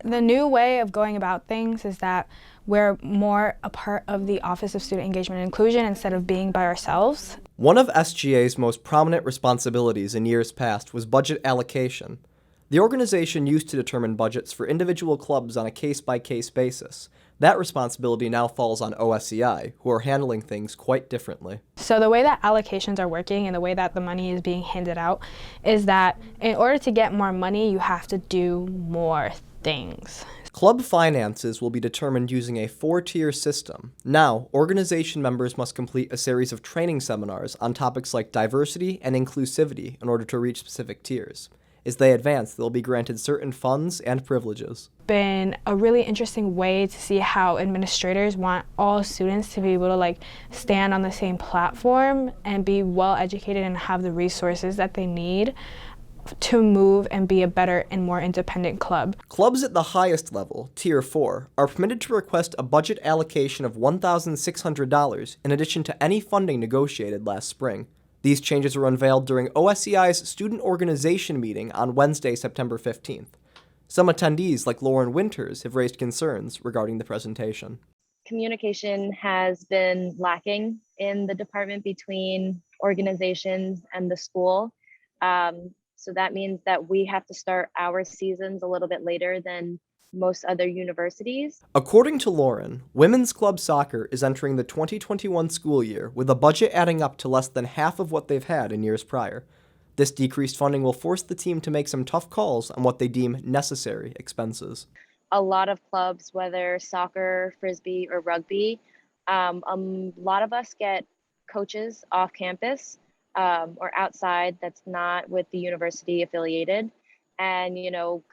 The new way of going about things is that we're more a part of the Office of Student Engagement and Inclusion instead of being by ourselves. One of SGA's most prominent responsibilities in years past was budget allocation. The organization used to determine budgets for individual clubs on a case-by-case basis. That responsibility now falls on OSEI, who are handling things quite differently. So the way that allocations are working and the way that the money is being handed out is that in order to get more money, you have to do more things. Club finances will be determined using a 4-tier system. Now, organization members must complete a series of training seminars on topics like diversity and inclusivity in order to reach specific tiers. As they advance, they'll be granted certain funds and privileges. Been a really interesting way to see how administrators want all students to be able to stand on the same platform and be well educated and have the resources that they need to move and be a better and more independent club. Clubs at the highest level, Tier 4, are permitted to request a budget allocation of $1,600 in addition to any funding negotiated last spring. These changes were unveiled during OSEI's student organization meeting on Wednesday, September 15th. Some attendees, like Lauren Winters, have raised concerns regarding the presentation. Communication has been lacking in the department between organizations and the school. So that means that we have to start our seasons a little bit later than most other universities. According to Lauren, women's club soccer is entering the 2021 school year with a budget adding up to less than half of what they've had in years prior. This decreased funding will force the team to make some tough calls on what they deem necessary expenses. A lot of clubs, whether soccer, frisbee, or rugby, a lot of us get coaches off campus or outside that's not with the university affiliated. And,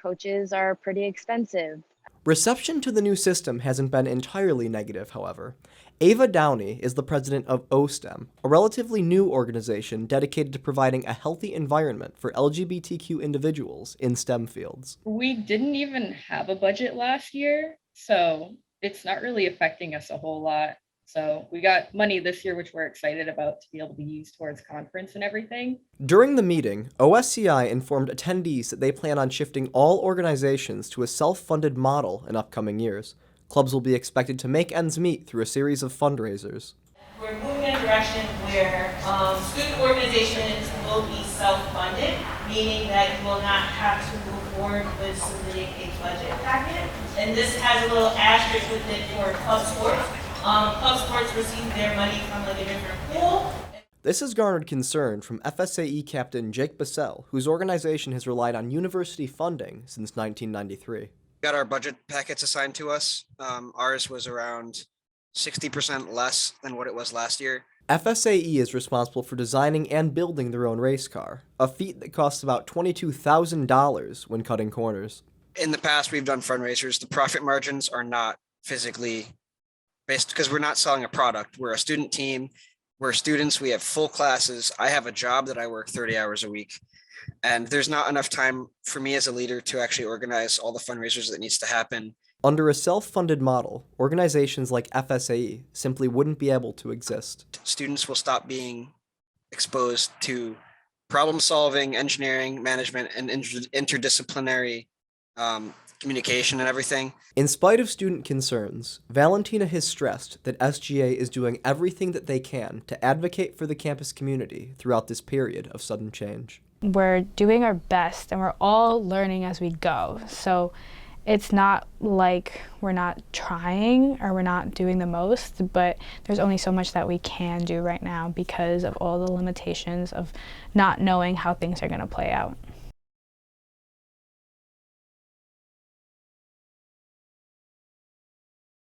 coaches are pretty expensive. Reception to the new system hasn't been entirely negative, however. Ava Downey is the president of OSTEM, a relatively new organization dedicated to providing a healthy environment for LGBTQ individuals in STEM fields. We didn't even have a budget last year, so it's not really affecting us a whole lot. So we got money this year, which we're excited about to be able to be used towards conference and everything. During the meeting, OSCI informed attendees that they plan on shifting all organizations to a self-funded model in upcoming years. Clubs will be expected to make ends meet through a series of fundraisers. We're moving in a direction where student organizations will be self-funded, meaning that you will not have to move forward with submitting a budget packet. And this has a little asterisk with it for club sports. Club sports receive their money from a different pool. This has garnered concern from FSAE captain Jake Bissell, whose organization has relied on university funding since 1993. Got our budget packets assigned to us. Ours was around 60% less than what it was last year. FSAE is responsible for designing and building their own race car, a feat that costs about $22,000 when cutting corners. In the past, we've done fundraisers. The profit margins are not physically based because we're not selling a product. We're a student team. We're students. We have full classes. I have a job that I work 30 hours a week. And there's not enough time for me as a leader to actually organize all the fundraisers that needs to happen. Under a self-funded model, organizations like FSAE simply wouldn't be able to exist. Students will stop being exposed to problem solving, engineering, management, and interdisciplinary communication and everything. In spite of student concerns, Valentina has stressed that SGA is doing everything that they can to advocate for the campus community throughout this period of sudden change. We're doing our best and we're all learning as we go. So it's not like we're not trying or we're not doing the most, but there's only so much that we can do right now because of all the limitations of not knowing how things are going to play out.